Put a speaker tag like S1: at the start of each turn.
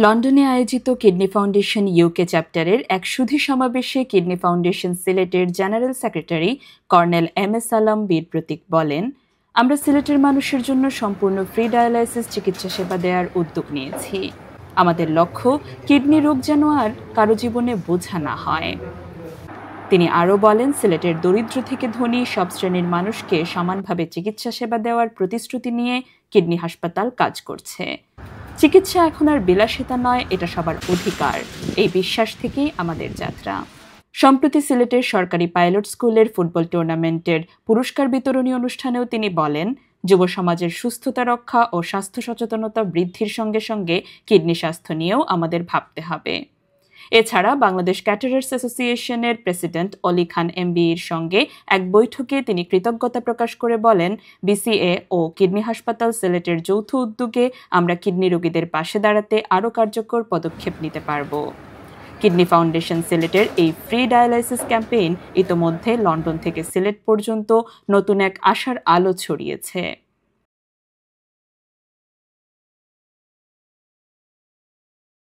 S1: লন্ডনে আয়োজিত kidney foundation UK চ্যাপ্টারের এক সুধী সমাবেশে কিডনি ফাউন্ডেশন সিলেটের general secretary colonel M S. Alam বীর প্রতীক বলেন, আমরা সিলেটের মানুষের জন্য সম্পূর্ণ ফ্রি ডায়ালাইসিস চিকিৎসা সেবা দেওয়ার উদ্যোগ নিয়েছি। আমাদের লক্ষ্য কিডনি রোগ যেন আর কারো জীবনে বোঝা না হয়। তিনি আরও বলেন, সিলেটের দরিদ্র থেকে ধনী সব শ্রেণীর মানুষকে সমানভাবে চিকিৎসা সেবা দেওয়ার প্রতিশ্রুতি নিয়ে কিডনি হাসপাতাল কাজ করছে। চিকিৎসা এখন আর বিলাসিতা নয়, এটা সবার অধিকার। এই বিশ্বাস থেকেই আমাদের যাত্রা। সম্প্রতি সিলেটের সরকারি পাইলট স্কুলের ফুটবল টুর্নামেন্টের পুরস্কার বিতরণী অনুষ্ঠানেও তিনি বলেন, যুব সমাজের সুস্থতা রক্ষা ও স্বাস্থ্য সচেতনতা বৃদ্ধির সঙ্গে সঙ্গে কিডনি স্বাস্থ্য নিয়েও আমাদের ভাবতে হবে। এছাড়া বাংলাদেশ ক্যাটারার্স অ্যাসোসিয়েশনের প্রেসিডেন্ট অলি খান এমবির সঙ্গে এক বৈঠকে তিনি কৃতজ্ঞতা প্রকাশ করে বলেন, বিসিএ ও কিডনি হাসপাতাল সিলেটের যৌথ উদ্যোগে আমরা কিডনি রোগীদের পাশে দাঁড়াতে আরও কার্যকর পদক্ষেপ নিতে পারব। কিডনি ফাউন্ডেশন সিলেটের এই ফ্রি ডায়ালাইসিস ক্যাম্পেইন ইতোমধ্যে লন্ডন থেকে সিলেট পর্যন্ত নতুন এক আশার আলো ছড়িয়েছে।